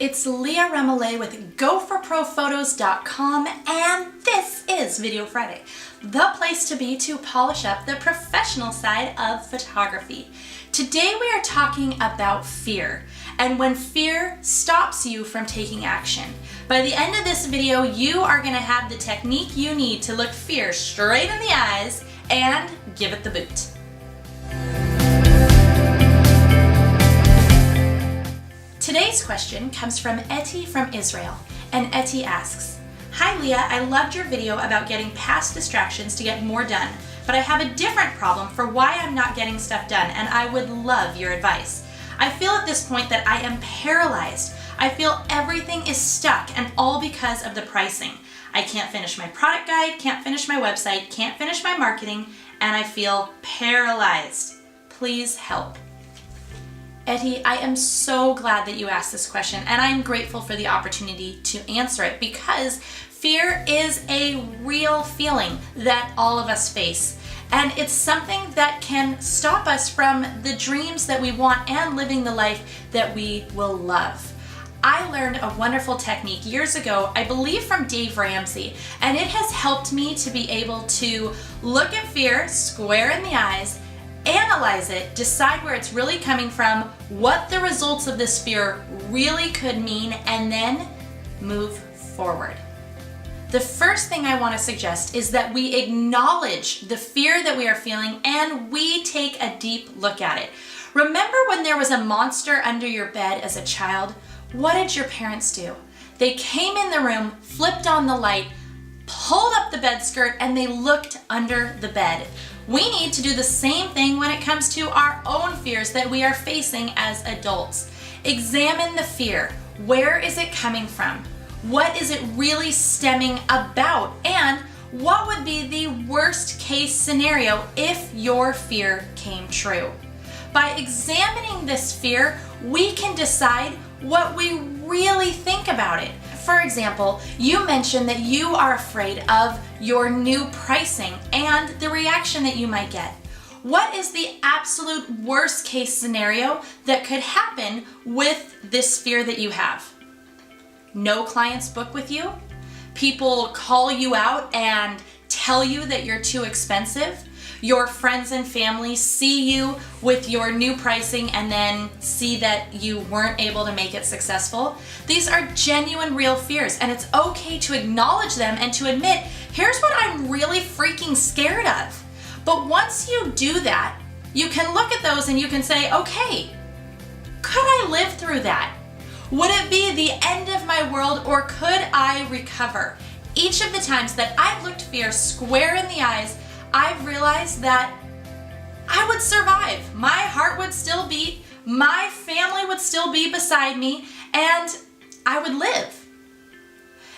It's Leah Remollet with GoForProPhotos.com, and this is Video Friday, the place to be to polish up the professional side of photography. Today we are talking about fear, and when fear stops you from taking action. By the end of this video, you are going to have the technique you need to look fear straight in the eyes and give it the boot. Today's question comes from Etty from Israel, and Etty asks, "Hi Leah, I loved your video about getting past distractions to get more done, but I have a different problem for why I'm not getting stuff done, and I would love your advice. I feel at this point that I am paralyzed. I feel everything is stuck, and all because of the pricing. I can't finish my product guide, can't finish my website, can't finish my marketing, and I feel paralyzed. Please help." Etty, I am so glad that you asked this question, and I'm grateful for the opportunity to answer it because fear is a real feeling that all of us face, and it's something that can stop us from the dreams that we want and living the life that we will love. I learned a wonderful technique years ago, I believe from Dave Ramsey, and it has helped me to be able to look at fear square in the eyes, analyze it, decide where it's really coming from, what the results of this fear really could mean, and then move forward. The first thing I want to suggest is that we acknowledge the fear that we are feeling and we take a deep look at it. Remember when there was a monster under your bed as a child? What did your parents do? They came in the room, flipped on the light, pulled up the bed skirt, and they looked under the bed. We need to do the same thing when it comes to our own fears that we are facing as adults. Examine the fear. Where is it coming from? What is it really stemming about? And what would be the worst case scenario if your fear came true? By examining this fear, we can decide what we really think about it. For example, you mentioned that you are afraid of your new pricing and the reaction that you might get. What is the absolute worst case scenario that could happen with this fear that you have? No clients book with you? People call you out and tell you that you're too expensive? Your friends and family see you with your new pricing and then see that you weren't able to make it successful? These are genuine, real fears, and it's okay to acknowledge them and to admit, here's what I'm really freaking scared of. But once you do that, you can look at those and you can say, okay, could I live through that? Would it be the end of my world, or could I recover? Each of the times that I've looked fear square in the eyes, I've realized that I would survive. My heart would still beat, my family would still be beside me, and I would live.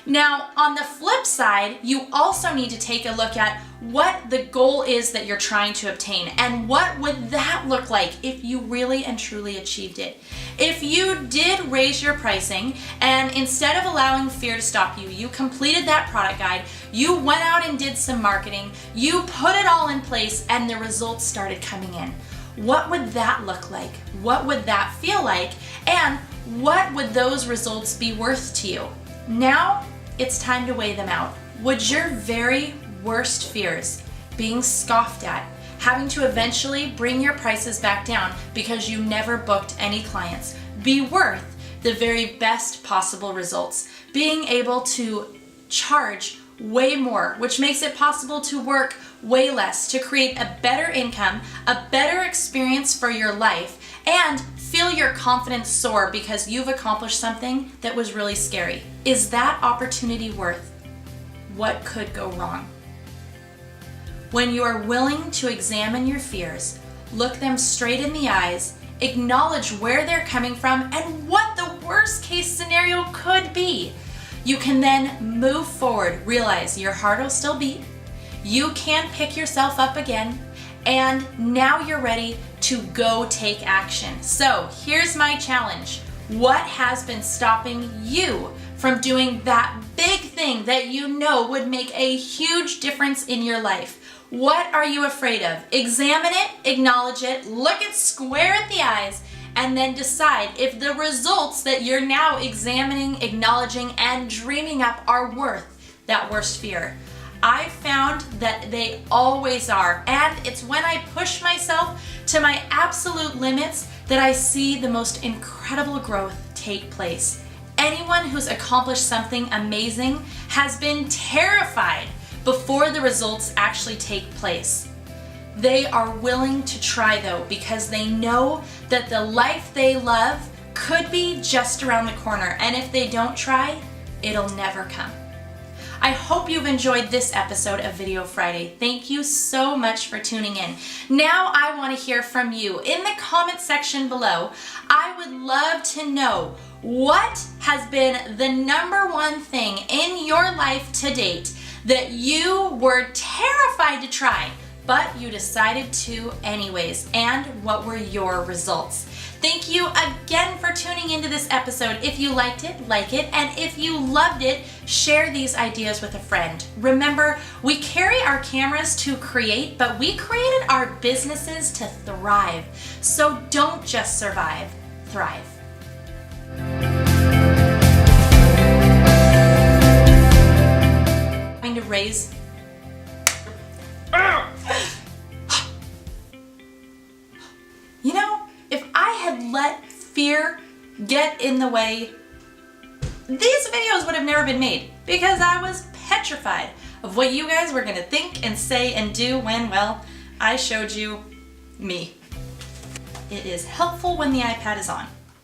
Now, on the flip side, you also need to take a look at what the goal is that you're trying to obtain, and what would that look like if you really and truly achieved it. If you did raise your pricing, and instead of allowing fear to stop you, you completed that product guide, you went out and did some marketing, you put it all in place, and the results started coming in. What would that look like? What would that feel like? And what would those results be worth to you? Now, it's time to weigh them out. Would your very worst fears, being scoffed at, having to eventually bring your prices back down because you never booked any clients, be worth the very best possible results? Being able to charge way more, which makes it possible to work way less, to create a better income, a better experience for your life, and feel your confidence soar because you've accomplished something that was really scary. Is that opportunity worth what could go wrong? When you are willing to examine your fears, look them straight in the eyes, acknowledge where they're coming from and what the worst case scenario could be, you can then move forward, realize your heart will still beat, you can pick yourself up again, and now you're ready to go take action. So here's my challenge. What has been stopping you from doing that big thing that you know would make a huge difference in your life? What are you afraid of? Examine it, acknowledge it, look it square at the eyes, and then decide if the results that you're now examining, acknowledging, and dreaming up are worth that worst fear. I found that they always are, and it's when I push myself to my absolute limits that I see the most incredible growth take place. Anyone who's accomplished something amazing has been terrified before the results actually take place. They are willing to try though, because they know that the life they love could be just around the corner, and if they don't try, it'll never come. I hope you've enjoyed this episode of Video Friday. Thank you so much for tuning in. Now I want to hear from you. In the comment section below, I would love to know what has been the #1 thing in your life to date that you were terrified to try, but you decided to anyways, and what were your results? Thank you again for tuning into this episode. If you liked it, like it, and if you loved it, share these ideas with a friend. Remember, we carry our cameras to create, but we created our businesses to thrive. So don't just survive, thrive. Going to raise. You know, if I had let fear get in the way, these videos would have never been made, because I was petrified of what you guys were gonna think and say and do when, well, I showed you me. It is helpful when the iPad is on.